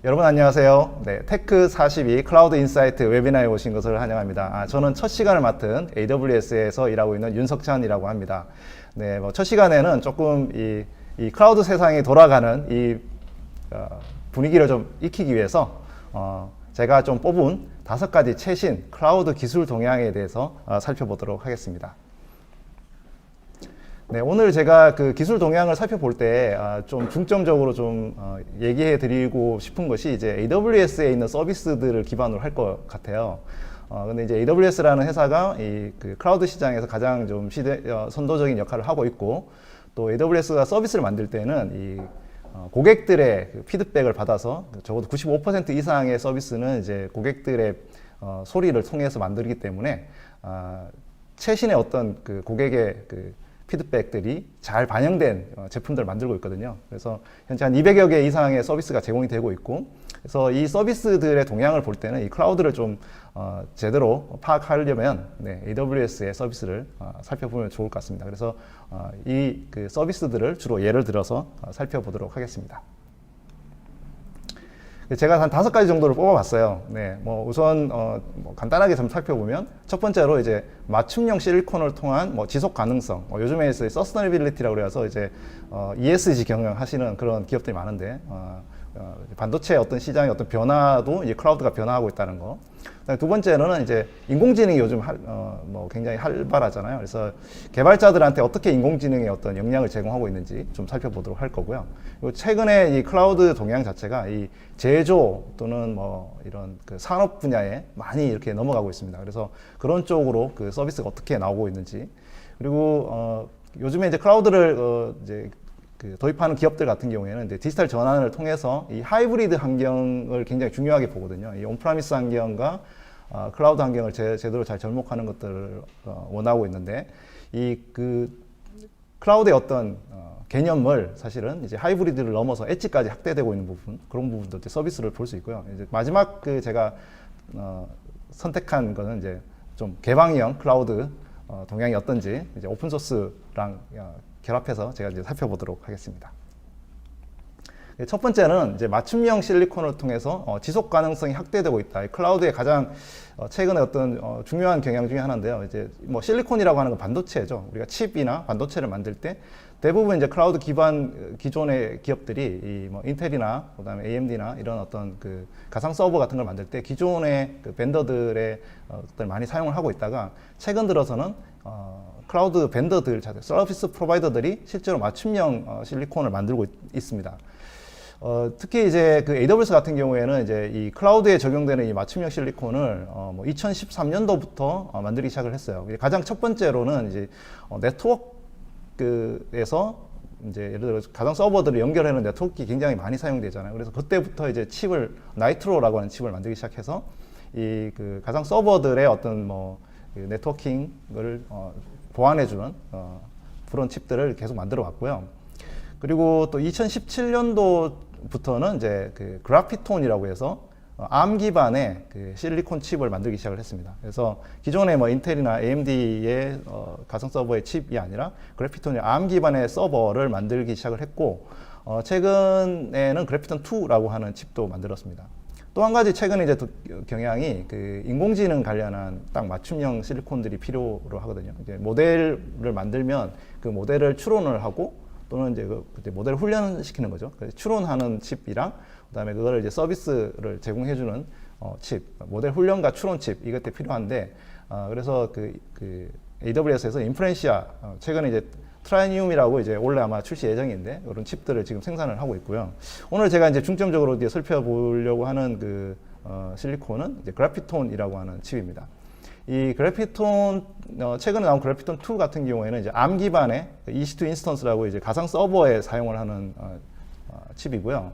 여러분 안녕하세요. 네, 테크42 클라우드 인사이트 웨비나에 오신 것을 환영합니다. 저는 첫 시간을 맡은 AWS에서 일하고 있는 윤석찬이라고 합니다. 네, 첫 시간에는 조금 이 클라우드 세상이 돌아가는 분위기를 좀 익히기 위해서 제가 좀 뽑은 5가지 최신 클라우드 기술 동향에 대해서 살펴보도록 하겠습니다. 네, 오늘 제가 그 기술 동향을 살펴볼 때 좀 중점적으로 좀 얘기해 드리고 싶은 것이 이제 AWS에 있는 서비스들을 기반으로 할 것 같아요. 근데 이제 AWS라는 회사가 그 클라우드 시장에서 가장 좀 선도적인 역할을 하고 있고, 또 AWS가 서비스를 만들 때는 고객들의 그 피드백을 받아서 적어도 95% 이상의 서비스는 이제 고객들의 소리를 통해서 만들기 때문에 최신의 어떤 그 고객의 그 피드백들이 잘 반영된 제품들을 만들고 있거든요. 그래서 현재 한 200여 개 이상의 서비스가 제공이 되고 있고, 그래서 이 서비스들의 동향을 볼 때는 이 클라우드를 좀 제대로 파악하려면 AWS의 서비스를 살펴보면 좋을 것 같습니다. 그래서 이 그 서비스들을 주로 예를 들어서 살펴보도록 하겠습니다. 제가 한 5가지 정도를 뽑아봤어요. 네, 우선 간단하게 좀 살펴보면, 첫 번째로 이제 맞춤형 실리콘을 통한 지속 가능성. 요즘에 서스테너빌리티라고 그래서 이제 ESG 경영하시는 그런 기업들이 많은데, 반도체 어떤 시장의 어떤 변화도 이 클라우드가 변화하고 있다는 거. 두 번째로는 이제 인공지능이 요즘 굉장히 활발하잖아요. 그래서 개발자들한테 어떻게 인공지능의 어떤 역량을 제공하고 있는지 좀 살펴보도록 할 거고요. 그리고 최근에 이 클라우드 동향 자체가 이 제조 또는 이런 그 산업 분야에 많이 이렇게 넘어가고 있습니다. 그래서 그런 쪽으로 그 서비스가 어떻게 나오고 있는지, 그리고 요즘에 이제 클라우드를 이제 그 도입하는 기업들 같은 경우에는 이제 디지털 전환을 통해서 이 하이브리드 환경을 굉장히 중요하게 보거든요. 이 온프라미스 환경과 클라우드 환경을 제대로 잘 접목하는 것들을 원하고 있는데, 이 그 클라우드의 어떤 개념을 사실은 이제 하이브리드를 넘어서 엣지까지 확대되고 있는 부분, 그런 부분도 이제 서비스를 볼 수 있고요. 이제 마지막 그 제가 선택한 거는 이제 좀 개방형 클라우드 동향이 어떤지 이제 오픈소스랑 결합해서 제가 이제 살펴보도록 하겠습니다. 첫 번째는 이제 맞춤형 실리콘을 통해서 지속 가능성이 확대되고 있다. 클라우드의 가장 최근에 어떤 중요한 경향 중에 하나인데요. 이제 실리콘이라고 하는 건 반도체죠. 우리가 칩이나 반도체를 만들 때 대부분 이제 클라우드 기반 기존의 기업들이 인텔이나 그다음에 AMD나 이런 어떤 그 가상 서버 같은 걸 만들 때 기존의 그 벤더들의 많이 사용을 하고 있다가, 최근 들어서는 클라우드 벤더들, 서비스 프로바이더들이 실제로 맞춤형 실리콘을 만들고 있습니다. 특히 이제 그 AWS 같은 경우에는 이제 이 클라우드에 적용되는 이 맞춤형 실리콘을 2013년도부터 만들기 시작을 했어요. 가장 첫 번째로는 이제 네트워크에서 이제 예를 들어 가상 서버들을 연결하는 네트워크가 굉장히 많이 사용되잖아요. 그래서 그때부터 이제 칩을 나이트로라고 하는 칩을 만들기 시작해서 이 그 가상 서버들의 어떤 그 네트워킹을 보완해주는 그런 칩들을 계속 만들어 왔고요. 그리고 또 2017년도부터는 이제 그 그래피톤이라고 해서 ARM 기반의 그 실리콘 칩을 만들기 시작을 했습니다. 그래서 기존의 인텔이나 AMD의 가상 서버의 칩이 아니라 그래피톤의 ARM 기반의 서버를 만들기 시작을 했고, 최근에는 그래피톤 2라고 하는 칩도 만들었습니다. 또 한 가지 최근에 이제 경향이 그 인공지능 관련한 딱 맞춤형 실리콘들이 필요로 하거든요. 이제 모델을 만들면 그 모델을 추론을 하고, 또는 이제 그때 모델을 훈련시키는 거죠. 그래서 추론하는 칩이랑 그다음에 그거를 이제 서비스를 제공해주는 칩, 모델 훈련과 추론 칩, 이것들이 필요한데, 그래서 그 AWS에서 인프렌시아, 최근에 이제 트라이니움이라고 이제 원래 아마 출시 예정인데 이런 칩들을 지금 생산을 하고 있고요. 오늘 제가 이제 중점적으로 이제 살펴보려고 하는 그 실리콘은 이제 그래피톤이라고 하는 칩입니다. 이 그래피톤, 최근에 나온 그래피톤 2 같은 경우에는 이제 ARM 기반의 EC2 인스턴스라고 이제 가상 서버에 사용을 하는 칩이고요.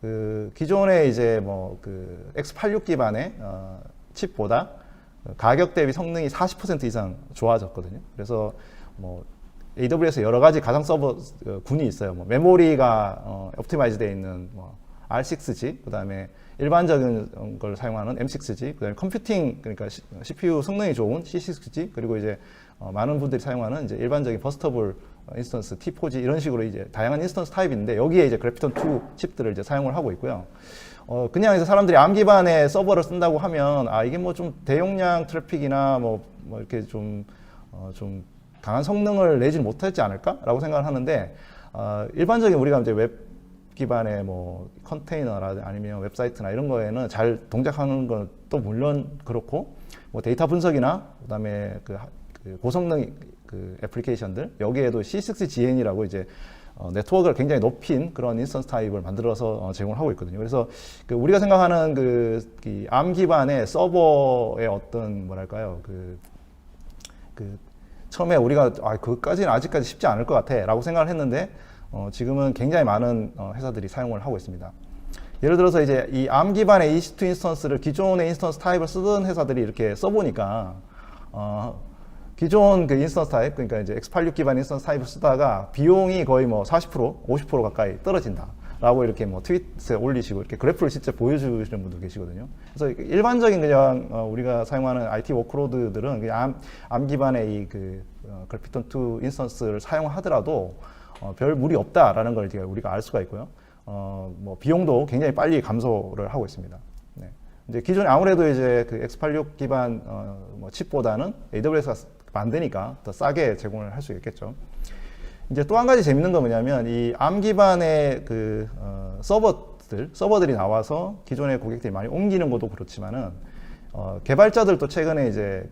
그 기존의 이제 그 x86 기반의 칩보다 가격 대비 성능이 40% 이상 좋아졌거든요. 그래서 AWS 여러 가지 가상 서버 군이 있어요. 메모리가 옵티마이즈 되어 있는 R6G, 그다음에 일반적인 걸 사용하는 M6G, 그다음에 컴퓨팅, 그러니까 CPU 성능이 좋은 C6G, 그리고 이제 많은 분들이 사용하는 이제 일반적인 버스터블 인스턴스 T4G, 이런 식으로 이제 다양한 인스턴스 타입인데, 여기에 이제 그래피톤 2 칩들을 이제 사용을 하고 있고요. 그냥 이제 사람들이 ARM 기반의 서버를 쓴다고 하면 이게 뭐 좀 대용량 트래픽이나 뭐 이렇게 좀 강한 성능을 내지 못했지 않을까라고 생각을 하는데 일반적인 우리가 이제 웹 기반의 뭐 컨테이너나 아니면 웹사이트나 이런 거에는 잘 동작하는 건 또 물론 그렇고 뭐 데이터 분석이나 그다음에 그 고성능 그 애플리케이션들 여기에도 C6GN이라고 이제 네트워크를 굉장히 높인 그런 인스턴스 타입을 만들어서 제공을 하고 있거든요. 그래서 우리가 생각하는 이 ARM 기반의 서버의 어떤 뭐랄까요 처음에 우리가 그것까지는 아직까지 쉽지 않을 것 같아라고 생각을 했는데 지금은 굉장히 많은 회사들이 사용을 하고 있습니다. 예를 들어서 이제 이 ARM 기반의 EC2 인스턴스를 기존의 인스턴스 타입을 쓰던 회사들이 이렇게 써보니까 기존 그 인스턴스 타입, 그러니까 이제 x86 기반 인스턴스 타입을 쓰다가 비용이 거의 뭐 40%, 50% 가까이 떨어진다. 라고 이렇게 뭐 트윗에 올리시고 이렇게 그래프를 실제 보여주시는 분도 계시거든요. 그래서 일반적인 그냥 우리가 사용하는 IT 워크로드들은 그냥 ARM 기반의 이 그래피톤2 인스턴스를 사용하더라도 별 무리 없다라는 걸 우리가 알 수가 있고요. 뭐 비용도 굉장히 빨리 감소를 하고 있습니다. 네. 이제 기존에 아무래도 이제 그 x86 기반 뭐 칩보다는 AWS가 만드니까 더 싸게 제공을 할 수 있겠죠. 이제 또 한 가지 재밌는 건 뭐냐면 이 ARM 기반의 그 서버들이 나와서 기존의 고객들이 많이 옮기는 것도 그렇지만은 개발자들도 최근에 이제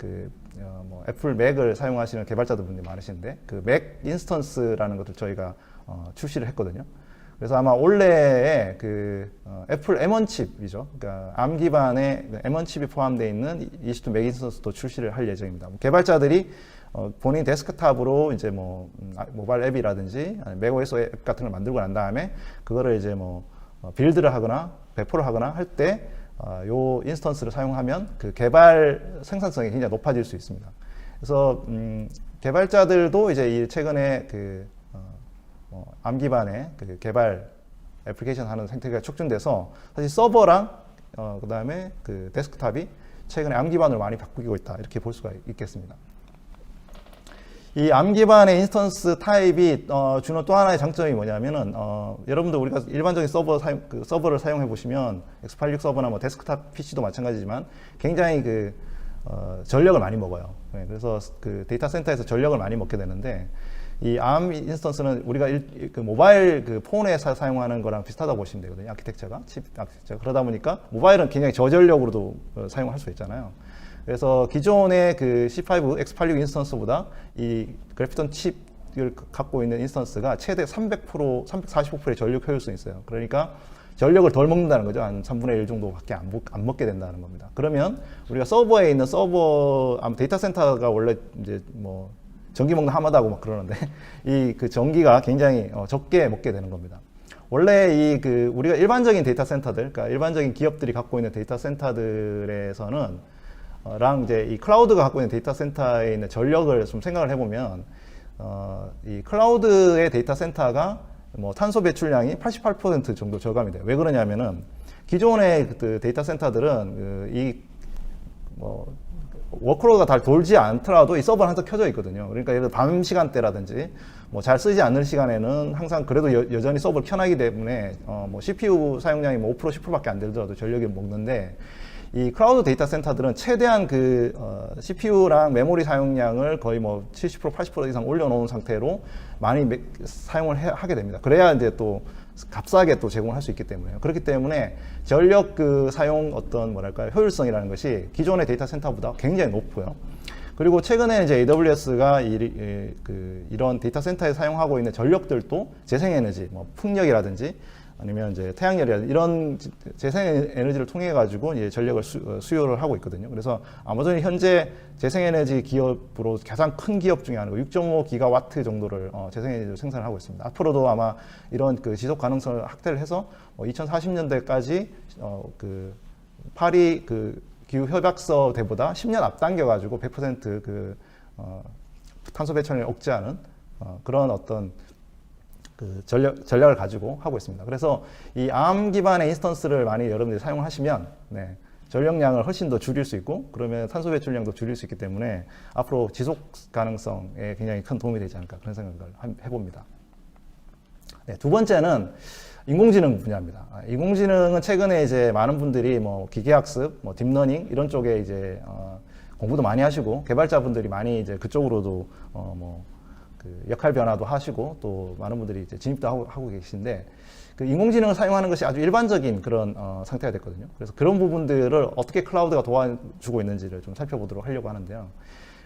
뭐 애플 맥을 사용하시는 개발자들 분들이 많으신데 그 맥 인스턴스라는 것을 저희가 출시를 했거든요. 그래서 아마 올해에 애플 M1 칩이죠. 그러니까 ARM 기반의 M1 칩이 포함되어 있는 EC2 맥 인스턴스도 출시를 할 예정입니다. 개발자들이 본인 데스크탑으로 이제 뭐 모바일 앱이라든지 맥OS 앱 같은 걸 만들고 난 다음에 그거를 이제 뭐 빌드를 하거나 배포를 하거나 할 때 요 인스턴스를 사용하면 그 개발 생산성이 굉장히 높아질 수 있습니다. 그래서 개발자들도 이제 최근에 ARM 기반의 개발 애플리케이션 하는 생태계가 촉진돼서 사실 서버랑 그다음에 데스크탑이 최근에 ARM 기반으로 많이 바뀌고 있다 이렇게 볼 수가 있겠습니다. 이 ARM 기반의 인스턴스 타입이 주는 또 하나의 장점이 뭐냐면은 여러분들 우리가 일반적인 서버를 사용해 보시면 x86 서버나 뭐 데스크탑 PC도 마찬가지지만 굉장히 전력을 많이 먹어요. 네, 그래서 데이터 센터에서 전력을 많이 먹게 되는데 이 ARM 인스턴스는 우리가 모바일 폰에서 사용하는 거랑 비슷하다고 보시면 되거든요. 아키텍처가 칩 아키텍처. 그러다 보니까 모바일은 굉장히 저전력으로도 사용할 수 있잖아요. 그래서 기존의 C5 X86 인스턴스보다 이 그래피톤 칩을 갖고 있는 인스턴스가 최대 300%, 345%의 전력 효율성이 있어요. 그러니까 전력을 덜 먹는다는 거죠. 한 3분의 1 정도밖에 안 먹게 된다는 겁니다. 그러면 우리가 서버에 있는 데이터 센터가 원래 이제 뭐 전기 먹는 하마다고 막 그러는데 이 전기가 굉장히 적게 먹게 되는 겁니다. 원래 우리가 일반적인 데이터 센터들, 그러니까 일반적인 기업들이 갖고 있는 데이터 센터들에서는 이제 이 클라우드가 갖고 있는 데이터 센터에 있는 전력을 좀 생각을 해보면 이 클라우드의 데이터 센터가 뭐 탄소 배출량이 88% 정도 절감이 돼요. 왜 그러냐면은 기존의 데이터 센터들은 워크로드가 잘 돌지 않더라도 이 서버는 항상 켜져 있거든요. 그러니까 예를 들어 밤 시간대라든지 뭐 잘 쓰지 않을 시간에는 항상 그래도 여전히 서버를 켜놔기 때문에 뭐 CPU 사용량이 뭐 5% 10%밖에 안 되더라도 전력이 먹는데 이 클라우드 데이터 센터들은 최대한 CPU랑 메모리 사용량을 거의 뭐 70% 80% 이상 올려놓은 상태로 많이 사용을 하게 됩니다. 그래야 이제 또 값싸게 또 제공할 수 있기 때문에요. 그렇기 때문에 전력 사용 뭐랄까요 효율성이라는 것이 기존의 데이터 센터보다 굉장히 높고요. 그리고 최근에 이제 AWS가 이런 데이터 센터에 사용하고 있는 전력들도 재생에너지, 뭐 풍력이라든지 아니면 이제 태양열이라든지 이런 재생에너지를 통해 가지고 이제 전력을 수요를 하고 있거든요. 그래서 아마존이 현재 재생에너지 기업으로 가장 큰 기업 중에 하나고 6.5 기가와트 정도를 재생에너지를 생산을 하고 있습니다. 앞으로도 아마 이런 지속 가능성을 확대를 해서 2040년대까지 파리 기후 협약서 대보다 10년 앞당겨 가지고 100% 탄소 배출을 억제하는 그런 어떤 전략을 가지고 하고 있습니다. 그래서 이 ARM 기반의 인스턴스를 많이 여러분들이 사용하시면 전력량을 훨씬 더 줄일 수 있고 그러면 탄소 배출량도 줄일 수 있기 때문에 앞으로 지속 가능성에 굉장히 큰 도움이 되지 않을까 그런 생각을 해봅니다. 두 번째는 인공지능 분야입니다. 인공지능은 최근에 이제 많은 분들이 뭐 기계학습, 뭐 딥러닝 이런 쪽에 이제 공부도 많이 하시고 개발자분들이 많이 이제 그쪽으로도 그 역할 변화도 하시고 또 많은 분들이 이제 진입도 하고 계신데 그 인공지능을 사용하는 것이 아주 일반적인 그런 상태가 됐거든요. 그래서 그런 부분들을 어떻게 클라우드가 도와주고 있는지를 좀 살펴보도록 하려고 하는데요.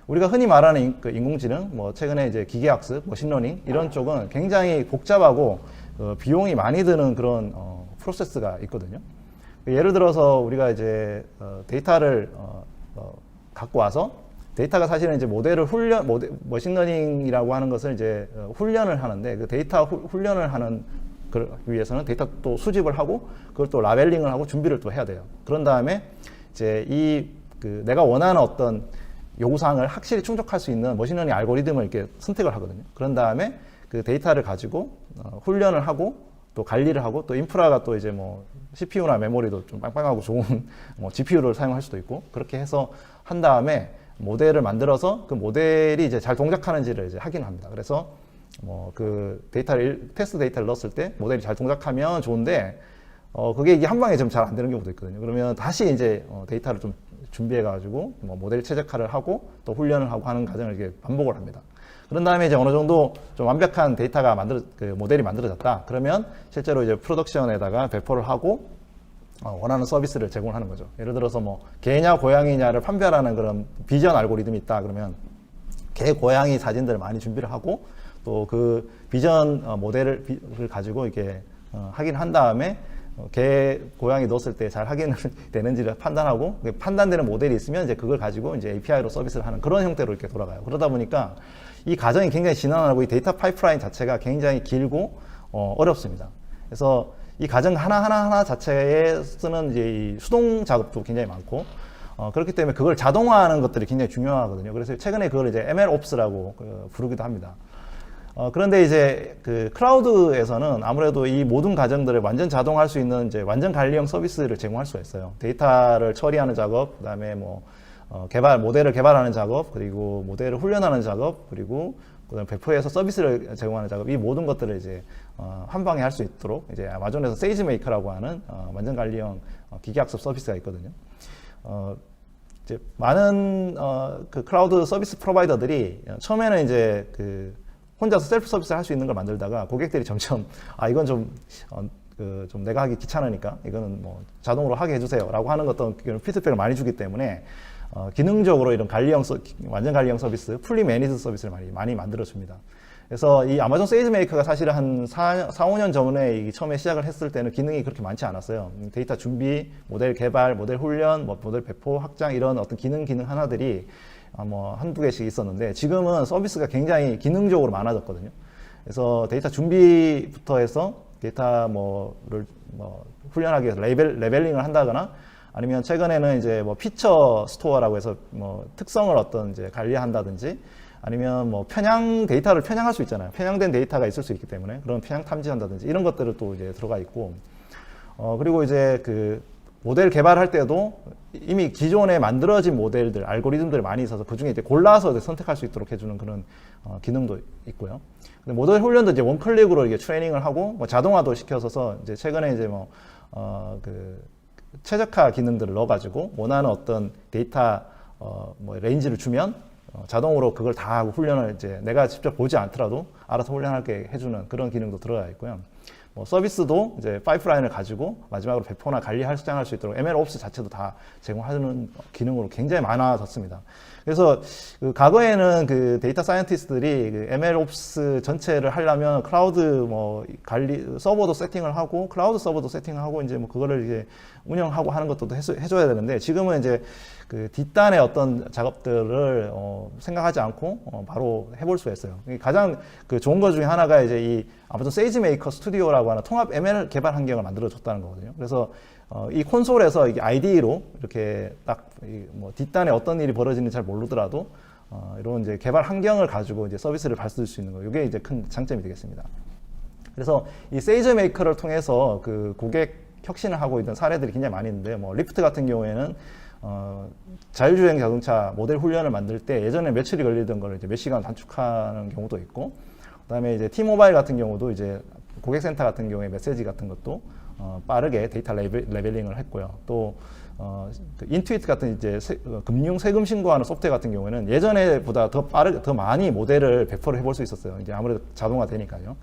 우리가 흔히 말하는 그 인공지능, 뭐 최근에 이제 기계학습, 머신러닝 이런 쪽은 굉장히 복잡하고 비용이 많이 드는 그런 프로세스가 있거든요. 예를 들어서 우리가 이제 데이터를 갖고 와서 데이터가 사실은 이제 모델을 머신러닝이라고 하는 것을 이제 훈련을 하는데 그 데이터 훈련을 하는 그 위해서는 데이터 또 수집을 하고 그걸 또 라벨링을 하고 준비를 또 해야 돼요. 그런 다음에 이제 그 내가 원하는 어떤 요구사항을 확실히 충족할 수 있는 머신러닝 알고리즘을 이렇게 선택을 하거든요. 그런 다음에 그 데이터를 가지고 훈련을 하고 또 관리를 하고 또 인프라가 또 이제 뭐 CPU나 메모리도 좀 빵빵하고 좋은 뭐 GPU를 사용할 수도 있고 그렇게 해서 한 다음에 모델을 만들어서 그 모델이 이제 잘 동작하는지를 이제 확인합니다. 그래서 뭐 그 테스트 데이터를 넣었을 때 모델이 잘 동작하면 좋은데 그게 이게 한 방에 좀 잘 안 되는 경우도 있거든요. 그러면 다시 이제 데이터를 좀 준비해 가지고 뭐 모델 최적화를 하고 또 훈련을 하고 하는 과정을 이렇게 반복을 합니다. 그런 다음에 이제 어느 정도 좀 완벽한 데이터가 그 모델이 만들어졌다. 그러면 실제로 이제 프로덕션에다가 배포를 하고 원하는 서비스를 제공하는 거죠. 예를 들어서 뭐 개냐 고양이냐를 판별하는 그런 비전 알고리즘이 있다. 그러면 개 고양이 사진들을 많이 준비를 하고 또 그 비전 모델을 가지고 이렇게 확인한 다음에 개 고양이 넣었을 때 잘 확인 되는지를 판단하고 판단되는 모델이 있으면 이제 그걸 가지고 이제 API로 서비스를 하는 그런 형태로 이렇게 돌아가요. 그러다 보니까 이 과정이 굉장히 지난하고 이 데이터 파이프라인 자체가 굉장히 길고 어렵습니다. 그래서 이 과정 하나 자체에 쓰는 이제 이 수동 작업도 굉장히 많고 그렇기 때문에 그걸 자동화하는 것들이 굉장히 중요하거든요. 그래서 최근에 그걸 이제 MLOps라고 부르기도 합니다. 그런데 이제 그 클라우드에서는 아무래도 이 모든 과정들을 완전 자동화할 수 있는 이제 완전 관리형 서비스를 제공할 수가 있어요. 데이터를 처리하는 작업, 그다음에 뭐 모델을 개발하는 작업, 그리고 모델을 훈련하는 작업, 그리고 그다음에 배포해서 서비스를 제공하는 작업, 이 모든 것들을 이제 한 방에 할 수 있도록 이제 아마존에서 세이지메이커라고 하는 완전 관리형 기계학습 서비스가 있거든요. 이제 많은 그 클라우드 서비스 프로바이더들이 처음에는 이제 그 혼자서 셀프 서비스를 할 수 있는 걸 만들다가 고객들이 점점 이건 좀 내가 하기 귀찮으니까 이거는 뭐 자동으로 하게 해주세요라고 하는 어떤 피드백을 많이 주기 때문에 기능적으로 이런 완전 관리형 서비스, 풀리 매니드 서비스를 많이 만들어줍니다. 그래서 이 아마존 세이지메이커가 사실 한 4, 5년 전에 처음에 시작을 했을 때는 기능이 그렇게 많지 않았어요. 데이터 준비, 모델 개발, 모델 훈련, 모델 배포, 확장 이런 어떤 기능 하나들이 뭐 한두 개씩 있었는데 지금은 서비스가 굉장히 기능적으로 많아졌거든요. 그래서 데이터 준비부터 해서 데이터 뭐를 훈련하기 위해서 레벨링을 한다거나 아니면 최근에는 이제 뭐 피처 스토어라고 해서 뭐 특성을 어떤 이제 관리한다든지 아니면 뭐 데이터를 편향할 수 있잖아요. 편향된 데이터가 있을 수 있기 때문에 그런 편향 탐지한다든지 이런 것들을 또 이제 들어가 있고 그리고 이제 그 모델 개발할 때도 이미 기존에 만들어진 모델들, 알고리즘들이 많이 있어서 그 중에 이제 골라서 이제 선택할 수 있도록 해주는 그런 기능도 있고요. 근데 모델 훈련도 이제 원클릭으로 이게 트레이닝을 하고 뭐 자동화도 시켜서 이제 최근에 이제 그 최적화 기능들을 넣어가지고 원하는 어떤 데이터 뭐 레인지를 주면 자동으로 그걸 다 하고 훈련을 이제 내가 직접 보지 않더라도 알아서 훈련하게 해주는 그런 기능도 들어가 있고요. 서비스도 이제 파이프라인을 가지고 마지막으로 배포나 수정할 수 있도록 MLOps 자체도 다 제공하는 기능으로 굉장히 많아졌습니다. 그래서 그 과거에는 그 데이터 사이언티스트들이 그 MLOps 전체를 하려면 클라우드 서버도 세팅을 하고 클라우드 서버도 세팅을 하고 이제 뭐 그거를 이제 운영하고 하는 것도 해줘야 되는데 지금은 이제 그 뒷단의 어떤 작업들을 생각하지 않고 바로 해볼 수가 있어요. 가장 그 좋은 것 중에 하나가 이제 이 아마존 세이지메이커 스튜디오라고 하는 통합 ML 개발 환경을 만들어줬다는 거거든요. 그래서 이 콘솔에서 이게 IDE로 이렇게 딱 뭐 뒷단에 어떤 일이 벌어지는지 잘 모르더라도 이런 이제 개발 환경을 가지고 이제 서비스를 받을 수 있는 거, 이게 이제 큰 장점이 되겠습니다. 그래서 이 세이지메이커를 통해서 그 고객 혁신을 하고 있는 사례들이 굉장히 많이 있는데, 뭐 리프트 같은 경우에는 자율주행 자동차 모델 훈련을 만들 때 예전에 며칠이 걸리던 걸 이제 몇 시간 단축하는 경우도 있고, 그다음에 이제 T-모바일 같은 경우도 이제 고객센터 같은 경우에 메시지 같은 것도 빠르게 데이터 레벨링을 했고요. 또 그 인투이트 같은 이제 금융 세금 신고하는 소프트웨어 같은 경우에는 예전에보다 더 빠르게 더 많이 모델을 배포를 해볼 수 있었어요. 이제 아무래도 자동화 되니까요.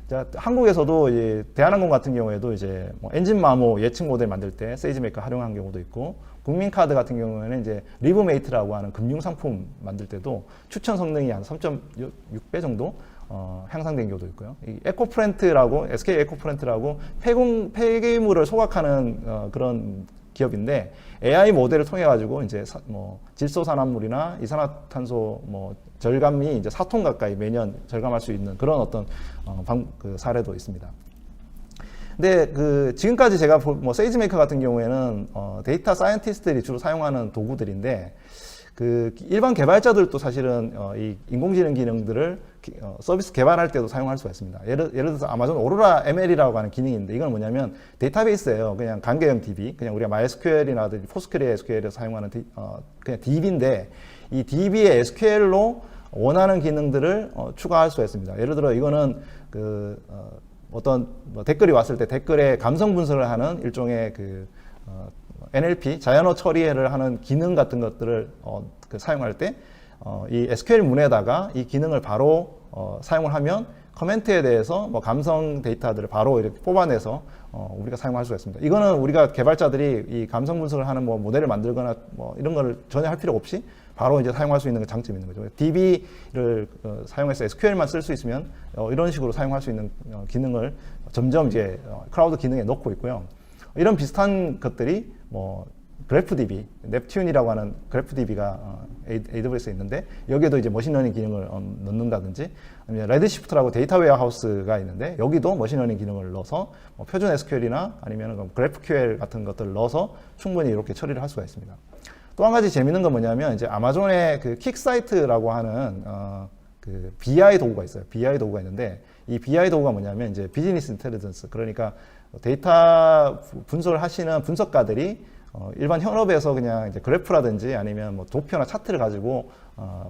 자, 한국에서도 이 대한항공 같은 경우에도 이제 뭐 엔진 마모 예측 모델 만들 때 세이지메이커 활용한 경우도 있고, 국민카드 같은 경우에는 이제 리브메이트라고 하는 금융 상품 만들 때도 추천 성능이 한 3.6배 정도 향상된 경우도 있고요. 이 에코프렌트라고 SK 에코프렌트라고 폐기물을 소각하는 그런 기업인데, AI 모델을 통해 가지고 이제 뭐 질소산화물이나 이산화탄소 뭐 절감이 이제 4톤 가까이 매년 절감할 수 있는 그런 어떤 그 사례도 있습니다. 근데 그 지금까지 제가 뭐 세이지메이커 같은 경우에는 데이터 사이언티스트들이 주로 사용하는 도구들인데, 그 일반 개발자들도 사실은 이 인공지능 기능들을 서비스 개발할 때도 사용할 수가 있습니다. 예를 들어서 아마존 오로라 ML이라고 하는 기능인데, 이건 뭐냐면 데이터베이스예요. 그냥 관계형 DB, 그냥 우리가 MySQL이라든지 포스크레 SQL에서 사용하는 그냥 DB인데, 이 DB의 SQL로 원하는 기능들을 추가할 수가 있습니다. 예를 들어 이거는 그 어떤 뭐 댓글이 왔을 때 댓글에 감성 분석을 하는 일종의 그 NLP 자연어 처리를 하는 기능 같은 것들을 그 사용할 때 이 SQL 문에다가 이 기능을 바로 사용을 하면 커멘트에 대해서 뭐 감성 데이터들을 바로 이렇게 뽑아내서 우리가 사용할 수가 있습니다. 이거는 우리가 개발자들이 이 감성 분석을 하는 뭐 모델을 만들거나 뭐 이런 거를 전혀 할 필요 없이 바로 이제 사용할 수 있는 장점이 있는 거죠. DB를 사용해서 SQL만 쓸 수 있으면 이런 식으로 사용할 수 있는 기능을 점점 이제 클라우드 기능에 넣고 있고요. 이런 비슷한 것들이 뭐 그래프DB, 넵튠이라고 하는 그래프DB가 AWS에 있는데, 여기에도 이제 머신러닝 기능을 넣는다든지, 아니면 레드시프트라고 데이터 웨어하우스가 있는데 여기도 머신러닝 기능을 넣어서 뭐 표준 SQL이나 아니면 GraphQL 같은 것들을 넣어서 충분히 이렇게 처리를 할 수가 있습니다. 또 한 가지 재밌는 건 뭐냐면, 이제 아마존의 그 킥사이트라고 하는 그 BI 도구가 있어요. BI 도구가 있는데, 이 BI 도구가 뭐냐면 이제 비즈니스 인텔리전스, 그러니까 데이터 분석을 하시는 분석가들이 일반 현업에서 그냥 이제 그래프라든지 아니면 뭐 도표나 차트를 가지고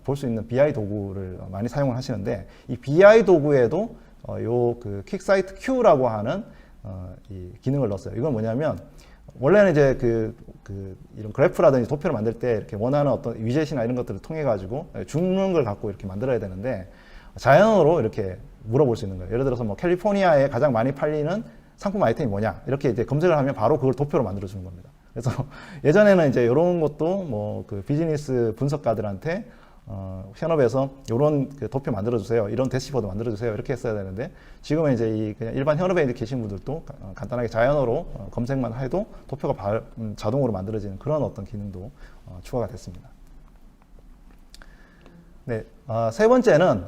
볼 수 있는 BI 도구를 많이 사용을 하시는데, 이 BI 도구에도 요 그 킥사이트 Q라고 하는 이 기능을 넣었어요. 이건 뭐냐면, 원래는 이제 이런 그래프라든지 도표를 만들 때 이렇게 원하는 어떤 위젯이나 이런 것들을 통해 가지고 주는 걸 갖고 이렇게 만들어야 되는데, 자연어로 이렇게 물어볼 수 있는 거예요. 예를 들어서 뭐 캘리포니아에 가장 많이 팔리는 상품 아이템이 뭐냐, 이렇게 이제 검색을 하면 바로 그걸 도표로 만들어 주는 겁니다. 그래서 예전에는 이제 이런 것도 뭐 그 비즈니스 분석가들한테 현업에서 이런 그 도표 만들어 주세요, 이런 대시보드 만들어 주세요, 이렇게 했어야 되는데, 지금은 이제 이 그냥 일반 현업에 계신 분들도 간단하게 자연어로 검색만 해도 도표가 자동으로 만들어지는 그런 어떤 기능도 추가가 됐습니다. 네, 세 번째는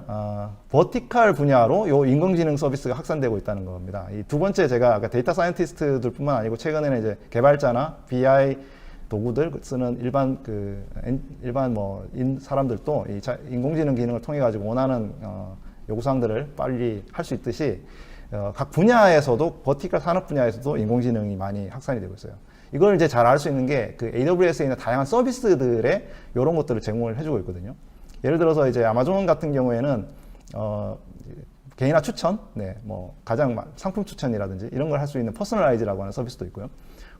버티컬 분야로 요 인공지능 서비스가 확산되고 있다는 겁니다. 이 두 번째, 제가 아까 데이터 사이언티스트들뿐만 아니고 최근에는 이제 개발자나 BI 도구들 쓰는 일반 뭐 사람들도 이 인공지능 기능을 통해 가지고 원하는 요구사항들을 빨리 할 수 있듯이 각 분야에서도 버티컬 산업 분야에서도 인공지능이 많이 확산이 되고 있어요. 이걸 이제 잘 알 수 있는 게 그 AWS에 있는 다양한 서비스들에 이런 것들을 제공을 해주고 있거든요. 예를 들어서 이제 아마존 같은 경우에는 개인화 추천, 네, 뭐 가장 상품 추천이라든지 이런 걸 할 수 있는 퍼스널라이즈라고 하는 서비스도 있고요.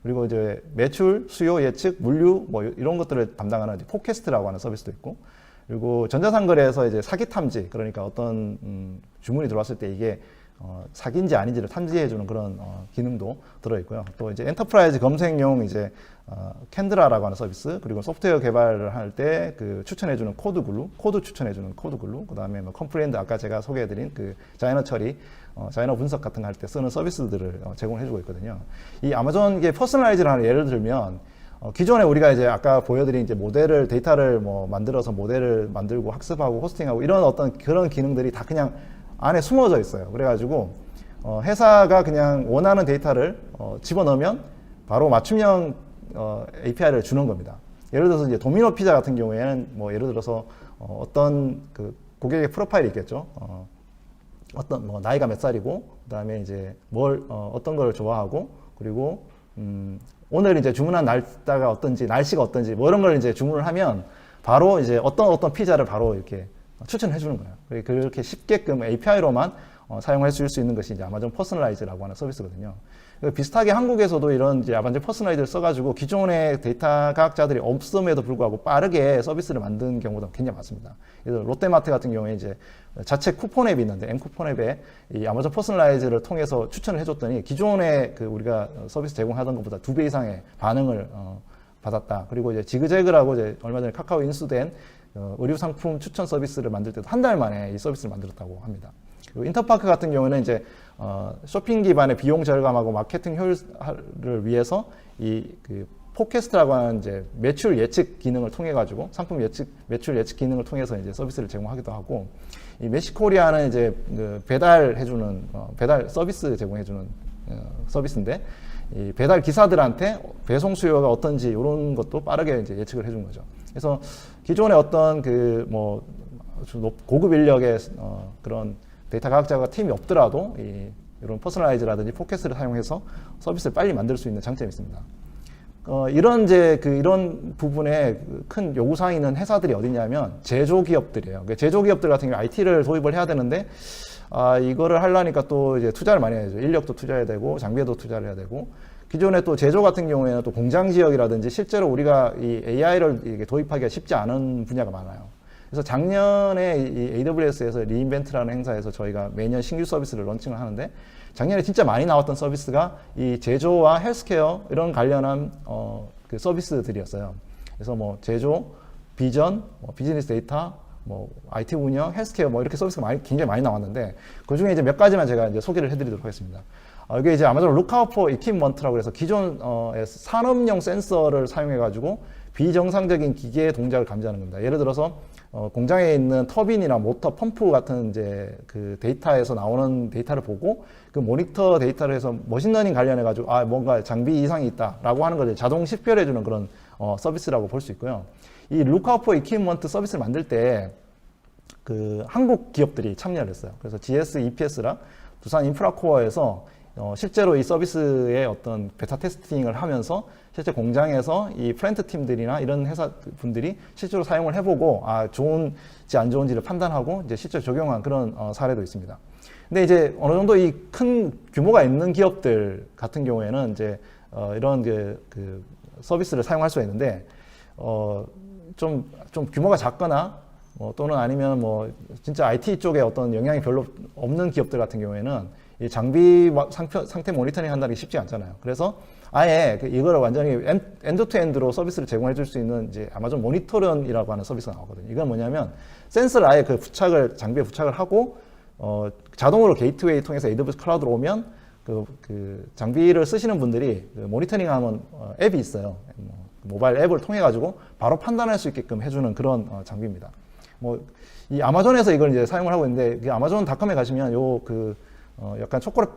그리고 이제 매출, 수요 예측, 물류 뭐 이런 것들을 담당하는 포캐스트라고 하는 서비스도 있고, 그리고 전자상거래에서 이제 사기 탐지, 그러니까 어떤 주문이 들어왔을 때 이게 사기인지 아닌지를 탐지해주는 그런 기능도 들어있고요. 또 이제 엔터프라이즈 검색용 이제 캔드라라고 하는 서비스, 그리고 소프트웨어 개발을 할 때 그 추천해주는 코드 추천해주는 코드 글루, 그 다음에 뭐 컴프리엔드, 아까 제가 소개해드린 그 자연어 처리, 자연어 분석 같은 거 할 때 쓰는 서비스들을 제공해주고 있거든요. 이 아마존 이게 퍼스널라이즈라는 예를 들면, 기존에 우리가 이제 아까 보여드린 이제 모델을, 데이터를 뭐 만들어서 모델을 만들고 학습하고 호스팅하고 이런 어떤 그런 기능들이 다 그냥 안에 숨어져 있어요. 그래가지고 회사가 그냥 원하는 데이터를 집어넣으면 바로 맞춤형 API를 주는 겁니다. 예를 들어서 이제 도미노 피자 같은 경우에는 뭐 예를 들어서 어떤 그 고객의 프로파일이 있겠죠. 어떤 뭐 나이가 몇 살이고, 그다음에 이제 어떤 걸 좋아하고, 그리고 오늘 이제 주문한 날짜가 어떤지, 날씨가 어떤지 뭐 이런 걸 이제 주문을 하면 바로 이제 어떤 피자를 바로 이렇게 추천해 주는 거예요. 그렇게 쉽게끔 API로만 사용하실 수 있는 것이 이제 아마존 퍼스널라이즈라고 하는 서비스거든요. 비슷하게 한국에서도 이런 이제 아마존 퍼스널라이즈를 써가지고 기존의 데이터 과학자들이 없음에도 불구하고 빠르게 서비스를 만든 경우도 굉장히 많습니다. 그래서 롯데마트 같은 경우에 이제 자체 쿠폰 앱이 있는데 M쿠폰 앱에 이 아마존 퍼스널라이즈를 통해서 추천을 해줬더니 기존에 그 우리가 서비스 제공하던 것보다 2배 이상의 반응을 받았다. 그리고 이제 지그재그라고 이제 얼마 전에 카카오 인수된 의류 상품 추천 서비스를 만들 때도 한 달 만에 이 서비스를 만들었다고 합니다. 그리고 인터파크 같은 경우는 이제 쇼핑 기반의 비용 절감하고 마케팅 효율을 위해서 그 포캐스트라고 하는 이제 매출 예측 기능을 통해 가지고 상품 매출 예측 기능을 통해서 이제 서비스를 제공하기도 하고, 이 메시코리아는 이제 그 배달해주는 배달 서비스 제공해주는 서비스인데, 이 배달 기사들한테 배송 수요가 어떤지 이런 것도 빠르게 이제 예측을 해준 거죠. 그래서 기존의 어떤 그 뭐 고급 인력의 그런 데이터 과학자가 팀이 없더라도 이런 퍼스널라이즈라든지 포캐스트를 사용해서 서비스를 빨리 만들 수 있는 장점이 있습니다. 이런 이런 부분에 큰 요구사항이 있는 회사들이 어디냐면 제조기업들이에요. 그러니까 제조기업들 같은 경우 IT를 도입을 해야 되는데, 이거를 하려니까 또 이제 투자를 많이 해야죠. 인력도 투자해야 되고, 장비에도 투자를 해야 되고, 기존에 또 제조 같은 경우에는 또 공장 지역이라든지 실제로 우리가 이 AI를 도입하기가 쉽지 않은 분야가 많아요. 그래서 작년에 이 AWS에서 리인벤트라는 행사에서 저희가 매년 신규 서비스를 런칭을 하는데, 작년에 진짜 많이 나왔던 서비스가 이 제조와 헬스케어 이런 관련한 그 서비스들이었어요. 그래서 뭐 제조, 비전, 비즈니스 데이터, 뭐 IT 운영, 헬스케어 뭐 이렇게 서비스가 굉장히 많이 나왔는데, 그 중에 이제 몇 가지만 제가 이제 소개를 해드리도록 하겠습니다. 이게 이제 아마존 루크아웃 포 이퀴먼트라고 해서 기존 산업용 센서를 사용해가지고 비정상적인 기계의 동작을 감지하는 겁니다. 예를 들어서 공장에 있는 터빈이나 모터, 펌프 같은 이제 그 데이터에서 나오는 데이터를 보고 그 모니터 데이터를 해서 머신러닝 관련해 가지고 뭔가 장비 이상이 있다라고 하는 것을 자동 식별해 주는 그런 서비스라고 볼 수 있고요. 이 루크아웃 포 이퀴먼트 서비스를 만들 때 그 한국 기업들이 참여를 했어요. 그래서 GS EPS랑 두산 인프라코어에서 실제로 이 서비스의 어떤 베타 테스팅을 하면서 실제 공장에서 이 플랜트 팀들이나 이런 회사 분들이 실제로 사용을 해보고 좋은지 안 좋은지를 판단하고 이제 실제 적용한 그런 사례도 있습니다. 근데 이제 어느 정도 이 큰 규모가 있는 기업들 같은 경우에는 이제 이런 그 서비스를 사용할 수가 있는데, 좀 규모가 작거나 또는 아니면 뭐 진짜 IT 쪽에 어떤 영향이 별로 없는 기업들 같은 경우에는 이 장비 상태 모니터링 한다는 게 쉽지 않잖아요. 그래서 아예 이거를 완전히 엔드투엔드로 서비스를 제공해 줄 수 있는 이제 아마존 모니터런이라고 하는 서비스가 나오거든요. 이건 뭐냐면 센서를 아예 그 장비에 부착을 하고 자동으로 게이트웨이 통해서 AWS 클라우드로 오면 그 장비를 쓰시는 분들이 그 모니터링하는 앱이 있어요. 모바일 앱을 통해 가지고 바로 판단할 수 있게끔 해주는 그런 장비입니다. 이 아마존에서 이걸 이제 사용을 하고 있는데, 그 아마존닷컴에 가시면 약간 초콜릿,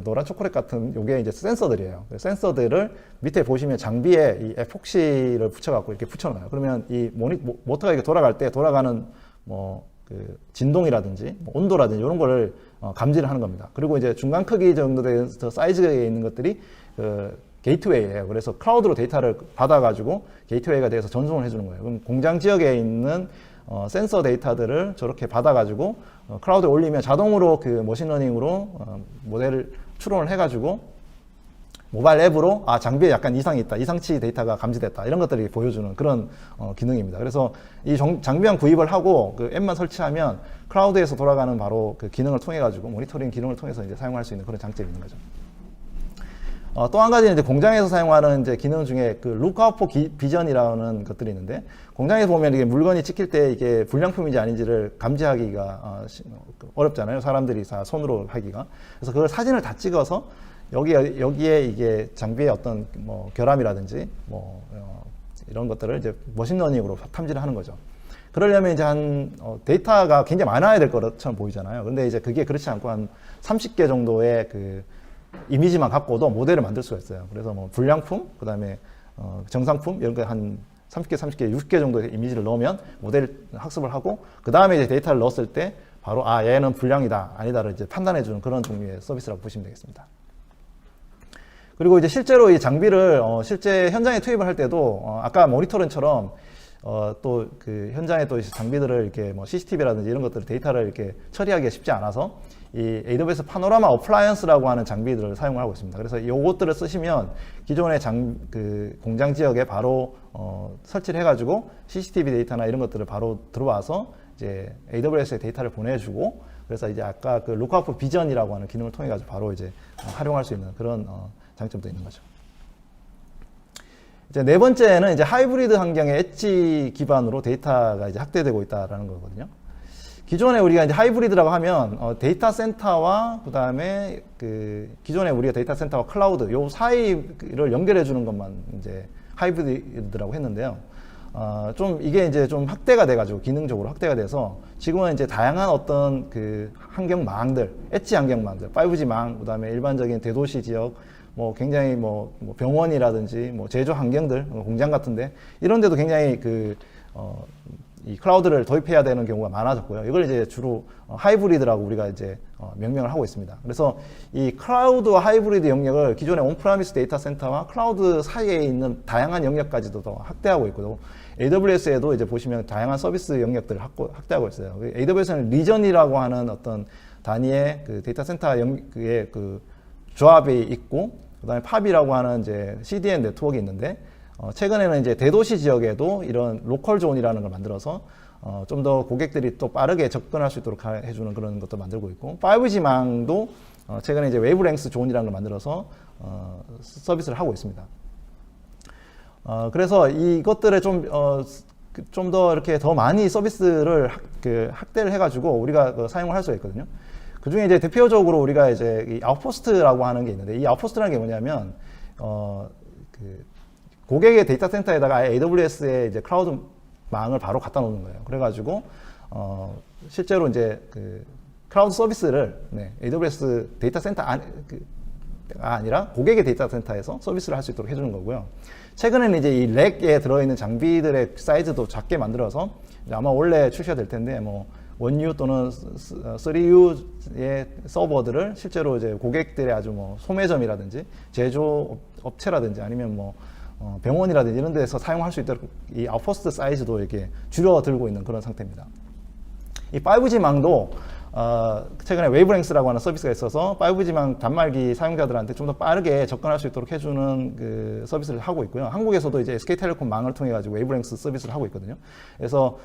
노란 초콜릿 같은 요게 이제 센서들이에요. 센서들을 밑에 보시면 장비에 이 에폭시를 붙여갖고 이렇게 붙여놔요. 그러면 이 모터가 이렇게 돌아갈 때 돌아가는 그 진동이라든지 온도라든지 이런 거를 감지를 하는 겁니다. 그리고 이제 중간 크기 정도 된 사이즈에 있는 것들이 그 게이트웨이예요. 그래서 클라우드로 데이터를 받아가지고 게이트웨이가 돼서 전송을 해주는 거예요. 그럼 공장 지역에 있는 센서 데이터들을 저렇게 받아가지고 클라우드에 올리면 자동으로 그 머신러닝으로 모델을 추론을 해가지고 모바일 앱으로 장비에 약간 이상이 있다, 이상치 데이터가 감지됐다, 이런 것들을 보여주는 그런 기능입니다. 그래서 이 장비만 구입을 하고 그 앱만 설치하면 클라우드에서 돌아가는 바로 그 기능을 통해 가지고 모니터링 기능을 통해서 이제 사용할 수 있는 그런 장점이 있는 거죠. 또 한 가지는 이제 공장에서 사용하는 이제 기능 중에 그 루크아웃 포 비전이라는 것들이 있는데, 공장에서 보면 이게 물건이 찍힐 때 이게 불량품인지 아닌지를 감지하기가 어렵잖아요. 사람들이 다 손으로 하기가. 그래서 그걸 사진을 다 찍어서 여기에 이게 장비의 어떤 결함이라든지 이런 것들을 이제 머신러닝으로 탐지를 하는 거죠. 그러려면 이제 데이터가 굉장히 많아야 될 것처럼 보이잖아요. 근데 이제 그게 그렇지 않고 한 30개 정도의 그 이미지만 갖고도 모델을 만들 수가 있어요. 그래서 불량품, 그 다음에 정상품 이런 거 한 30개, 60개 정도의 이미지를 넣으면 모델 학습을 하고, 그 다음에 이제 데이터를 넣었을 때 바로 얘는 불량이다, 아니다를 이제 판단해주는 그런 종류의 서비스라고 보시면 되겠습니다. 그리고 이제 실제로 이 장비를 실제 현장에 투입을 할 때도 아까 모니터링처럼 또 그 현장에 또 장비들을 이렇게 CCTV라든지 이런 것들 데이터를 이렇게 처리하기가 쉽지 않아서 이 AWS 파노라마 어플라이언스라고 하는 장비들을 사용을 하고 있습니다. 그래서 이것들을 쓰시면 기존의 공장 지역에 바로 설치를 해가지고 CCTV 데이터나 이런 것들을 바로 들어와서 이제 AWS에 데이터를 보내주고, 그래서 이제 아까 그 루크아웃 비전이라고 하는 기능을 통해 가지고 바로 이제 활용할 수 있는 그런 장점도 있는 거죠. 이제 네 번째는 이제 하이브리드 환경의 엣지 기반으로 데이터가 이제 확대되고 있다라는 거거든요. 기존에 우리가 이제 하이브리드라고 하면 데이터 센터와 그다음에 그 기존에 우리가 데이터 센터와 클라우드 요 사이를 연결해 주는 것만 이제 하이브리드라고 했는데요. 좀 이게 이제 좀 확대가 돼가지고 기능적으로 확대가 돼서 지금은 이제 다양한 어떤 그 환경망들, 엣지 환경망들, 5G망, 그다음에 일반적인 대도시 지역, 뭐 굉장히 뭐 병원이라든지 뭐 제조 환경들, 공장 같은데 이런 데도 굉장히 이 클라우드를 도입해야 되는 경우가 많아졌고요. 이걸 이제 주로 하이브리드라고 우리가 이제 명명을 하고 있습니다. 그래서 이 클라우드와 하이브리드 영역을 기존의 온프라미스 데이터 센터와 클라우드 사이에 있는 다양한 영역까지도 더 확대하고 있고, AWS에도 이제 보시면 다양한 서비스 영역들을 확대하고 있어요. AWS는 리전이라고 하는 어떤 단위의 그 데이터 센터의 그 조합이 있고, 그다음에 팝이라고 하는 이제 CDN 네트워크가 있는데, 최근에는 이제 대도시 지역에도 이런 로컬 존이라는 걸 만들어서 좀 더 고객들이 또 빠르게 접근할 수 있도록 해주는 그런 것도 만들고 있고, 5G망도 최근에 이제 웨이브랭스 존이라는 걸 만들어서 서비스를 하고 있습니다. 그래서 이것들에 좀 더 이렇게 더 많이 서비스를 확대를 해가지고 우리가 사용을 할 수가 있거든요. 그 중에 이제 대표적으로 우리가 이제 이 아웃포스트라고 하는 게 있는데, 이 아웃포스트라는 게 뭐냐면 고객의 데이터 센터에다가 AWS의 이제 클라우드 망을 바로 갖다 놓는 거예요. 그래가지고 실제로 이제 그 클라우드 서비스를 AWS 데이터 센터가 아니라 고객의 데이터 센터에서 서비스를 할 수 있도록 해주는 거고요. 최근에는 이제 이 렉에 들어있는 장비들의 사이즈도 작게 만들어서 아마 원래 출시가 될 텐데, 뭐 1U 또는 3U의 서버들을 실제로 이제 고객들의 아주 뭐 소매점이라든지 제조 업체라든지 아니면 뭐 병원이라든지 이런 데서 사용할 수 있도록 이 아웃포스트 사이즈도 이렇게 줄여들고 있는 그런 상태입니다. 이 5G망도 최근에 웨이브랭스라고 하는 서비스가 있어서 5G망 단말기 사용자들한테 좀 더 빠르게 접근할 수 있도록 해주는 그 서비스를 하고 있고요. 한국에서도 이제 SK텔레콤 망을 통해 가지고 웨이브랭스 서비스를 하고 있거든요. 그래서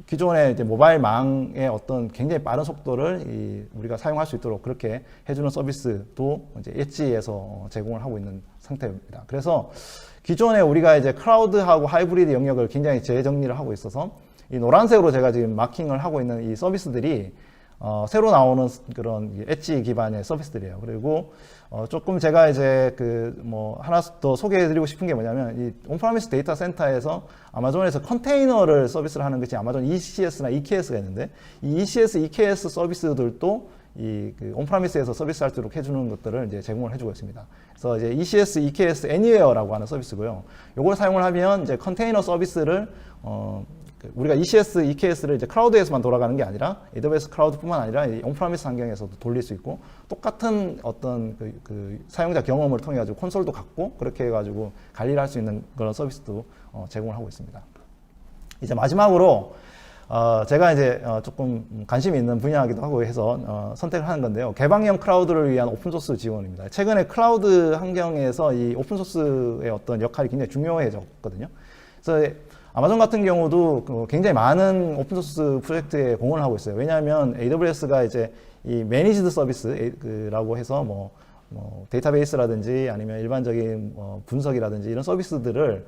기존의 이제 모바일 망의 어떤 굉장히 빠른 속도를 우리가 사용할 수 있도록 그렇게 해주는 서비스도 이제 엣지에서 제공을 하고 있는 상태입니다. 그래서 기존에 우리가 이제 클라우드하고 하이브리드 영역을 굉장히 재정리를 하고 있어서 이 노란색으로 제가 지금 마킹을 하고 있는 이 서비스들이 새로 나오는 그런 엣지 기반의 서비스들이에요. 그리고 조금 제가 이제 하나 더 소개해드리고 싶은 게 뭐냐면, 이 온프라미스 데이터 센터에서 아마존에서 컨테이너를 서비스를 하는 것이 아마존 ECS나 EKS가 있는데, 이 ECS, EKS 서비스들도 온프라미스에서 서비스할 수 있도록 해주는 것들을 이제 제공을 해주고 있습니다. 그래서 이제 ECS, EKS Anywhere라고 하는 서비스고요. 이걸 사용을 하면 이제 컨테이너 서비스를 우리가 ECS, EKS를 이제 클라우드에서만 돌아가는 게 아니라 AWS 클라우드뿐만 아니라 온프라미스 환경에서도 돌릴 수 있고, 똑같은 어떤 사용자 경험을 통해 가지고 콘솔도 갖고 그렇게 해가지고 관리를 할 수 있는 그런 서비스도 제공을 하고 있습니다. 이제 마지막으로 제가 이제 조금 관심이 있는 분야이기도 하고 해서 선택을 하는 건데요. 개방형 클라우드를 위한 오픈소스 지원입니다. 최근에 클라우드 환경에서 이 오픈소스의 어떤 역할이 굉장히 중요해졌거든요. 그래서 아마존 같은 경우도 굉장히 많은 오픈소스 프로젝트에 공헌을 하고 있어요. 왜냐하면 AWS가 이제 이 매니지드 서비스라고 해서 뭐 데이터베이스라든지 아니면 일반적인 분석이라든지 이런 서비스들을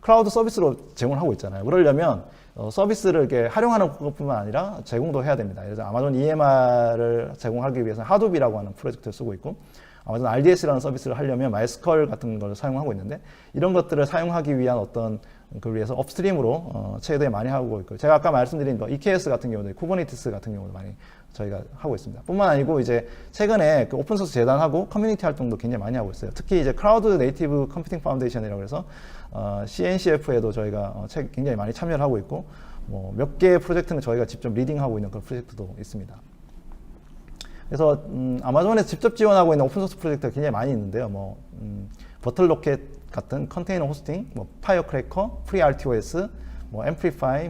클라우드 서비스로 제공을 하고 있잖아요. 그러려면 서비스를 이렇게 활용하는 것뿐만 아니라 제공도 해야 됩니다. 그래서 아마존 EMR을 제공하기 위해서는 하둡이라고 하는 프로젝트를 쓰고 있고, 아마존 RDS라는 서비스를 하려면 MySQL 같은 걸 사용하고 있는데, 이런 것들을 사용하기 위한 어떤 그걸 위해서 업스트림으로 최대한 많이 하고 있고, 제가 아까 말씀드린 EKS 같은 경우도 쿠버네티스 같은 경우도 많이 저희가 하고 있습니다. 뿐만 아니고 이제 최근에 오픈소스 재단하고 커뮤니티 활동도 굉장히 많이 하고 있어요. 특히 이제 클라우드 네이티브 컴퓨팅 파운데이션이라고 해서 CNCF에도 저희가 굉장히 많이 참여를 하고 있고, 몇 개의 프로젝트는 저희가 직접 리딩하고 있는 그런 프로젝트도 있습니다. 그래서 아마존에서 직접 지원하고 있는 오픈소스 프로젝트가 굉장히 많이 있는데요. 버틀로켓 같은 컨테이너 호스팅, 파이어크래커, FreeRTOS, 앰플리파이,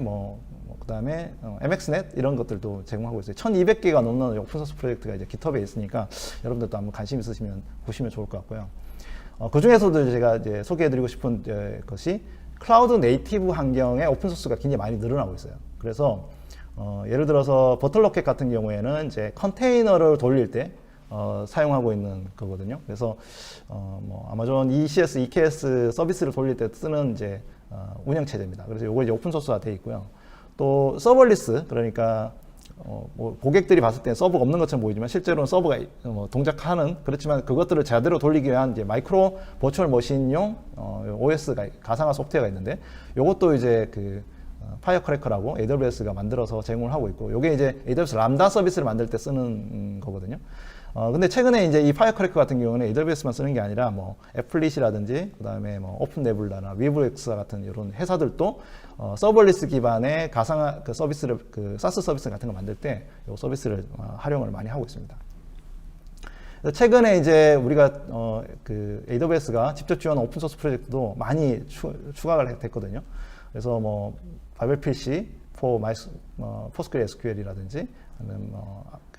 그다음에 MXNet 이런 것들도 제공하고 있어요. 1,200개가 넘는 오픈소스 프로젝트가 이제 GitHub에 있으니까 여러분들도 한번 관심 있으시면 보시면 좋을 것 같고요. 그 중에서도 제가 이제 소개해드리고 싶은 것이 클라우드 네이티브 환경의 오픈소스가 굉장히 많이 늘어나고 있어요. 그래서 예를 들어서 버틀로켓 같은 경우에는 이제 컨테이너를 돌릴 때 사용하고 있는 거거든요. 그래서 뭐 아마존 ECS, EKS 서비스를 돌릴 때 쓰는 이제 운영 체제입니다. 그래서 이거 이제 오픈 소스화 되어 있고요. 또 서버리스, 그러니까 뭐 고객들이 봤을 때 서버가 없는 것처럼 보이지만 실제로는 서버가 동작하는, 그렇지만 그것들을 제대로 돌리기 위한 이제 마이크로 버추얼 머신용 OS가 가상화 소프트웨어가 있는데, 이것도 이제 그 파이어크래커라고 AWS가 만들어서 제공을 하고 있고, 이게 이제 AWS 람다 서비스를 만들 때 쓰는 거거든요. 근데 최근에 이제 이 파이어크래커 같은 경우는 AWS만 쓰는 게 아니라 뭐 애플릿이라든지 그다음에 뭐 오픈네블라나 위브엑스 같은 이런 회사들도 서버리스 기반의 가상화 그 서비스를, 그 사스 서비스 같은 거 만들 때 이 서비스를 활용을 많이 하고 있습니다. 최근에 이제 우리가 그 AWS가 직접 지원한 오픈 소스 프로젝트도 많이 추가가 됐거든요. 그래서 뭐 바벨PC, 포스크리 SQL이라든지 아니면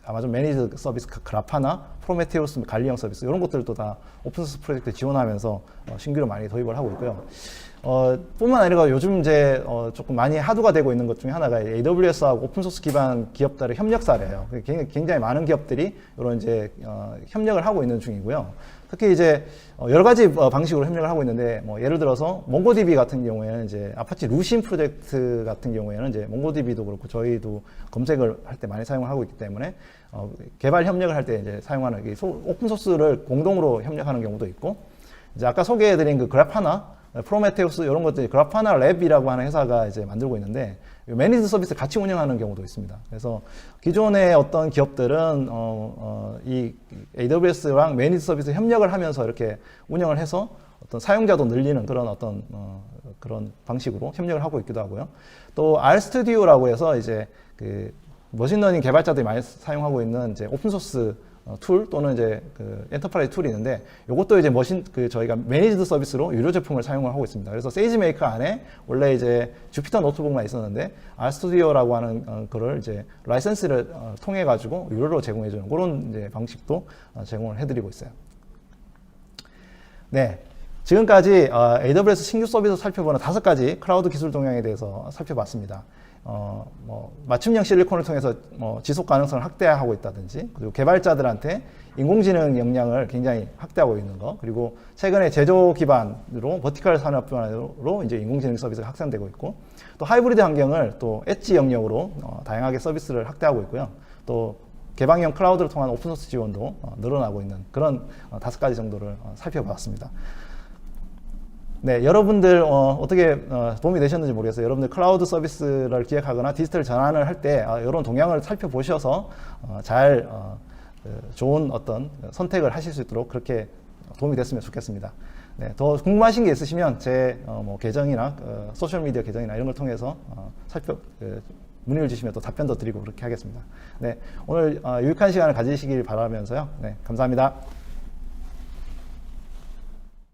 아마존 매니지 서비스 그라파나, 프로메테우스 관리형 서비스 이런 것들도 다 오픈소스 프로젝트 지원하면서 신규로 많이 도입을 하고 있고요. 뿐만 아니라 요즘 이제 조금 많이 하도가 되고 있는 것 중에 하나가 AWS하고 오픈소스 기반 기업들의 협력 사례예요. 굉장히 많은 기업들이 이런 이제 협력을 하고 있는 중이고요. 특히 이제 여러 가지 방식으로 협력을 하고 있는데, 뭐 예를 들어서 몽고DB 같은 경우에는 이제 아파치 루신 프로젝트 같은 경우에는 이제 몽고DB도 그렇고 저희도 검색을 할 때 많이 사용을 하고 있기 때문에 개발 협력을 할 때 이제 사용하는 오픈 소스를 공동으로 협력하는 경우도 있고, 이제 아까 소개해드린 그 그래파나, 프로메테우스 이런 것들이 그래파나 랩이라고 하는 회사가 이제 만들고 있는데 매니지 서비스 같이 운영하는 경우도 있습니다. 그래서 기존의 어떤 기업들은 이 AWS랑 매니지 서비스 협력을 하면서 이렇게 운영을 해서 어떤 사용자도 늘리는 그런 어떤 그런 방식으로 협력을 하고 있기도 하고요. 또 RStudio라고 해서 이제 그 머신러닝 개발자들이 많이 사용하고 있는 이제 오픈 소스 툴 또는 이제 그 엔터프라이즈 툴이 있는데, 이것도 이제 저희가 매니지드 서비스로 유료 제품을 사용을 하고 있습니다. 그래서 세이지메이커 안에 원래 이제 주피터 노트북만 있었는데 RStudio라고 하는 거를 이제 라이센스를 통해 가지고 유료로 제공해주는 그런 이제 방식도 제공을 해드리고 있어요. 네. 지금까지 AWS 신규 서비스 살펴보는 5가지 클라우드 기술 동향에 대해서 살펴봤습니다. 뭐 맞춤형 실리콘을 통해서 지속 가능성을 확대하고 있다든지, 그리고 개발자들한테 인공지능 역량을 굉장히 확대하고 있는 거, 그리고 최근에 제조 기반으로 버티컬 산업 기반으로 이제 인공지능 서비스가 확산되고 있고, 또 하이브리드 환경을 또 엣지 영역으로 다양하게 서비스를 확대하고 있고요. 또 개방형 클라우드를 통한 오픈소스 지원도 늘어나고 있는 그런 5가지 정도를 살펴봤습니다. 네, 여러분들 어떻게 도움이 되셨는지 모르겠어요. 여러분들 클라우드 서비스를 기획하거나 디지털 전환을 할 때 이런 동향을 살펴보셔서 잘 좋은 어떤 선택을 하실 수 있도록 그렇게 도움이 됐으면 좋겠습니다. 네, 더 궁금하신 게 있으시면 제 뭐 계정이나 소셜미디어 계정이나 이런 걸 통해서 문의를 주시면 또 답변도 드리고 그렇게 하겠습니다. 네, 오늘 유익한 시간을 가지시길 바라면서요. 네, 감사합니다.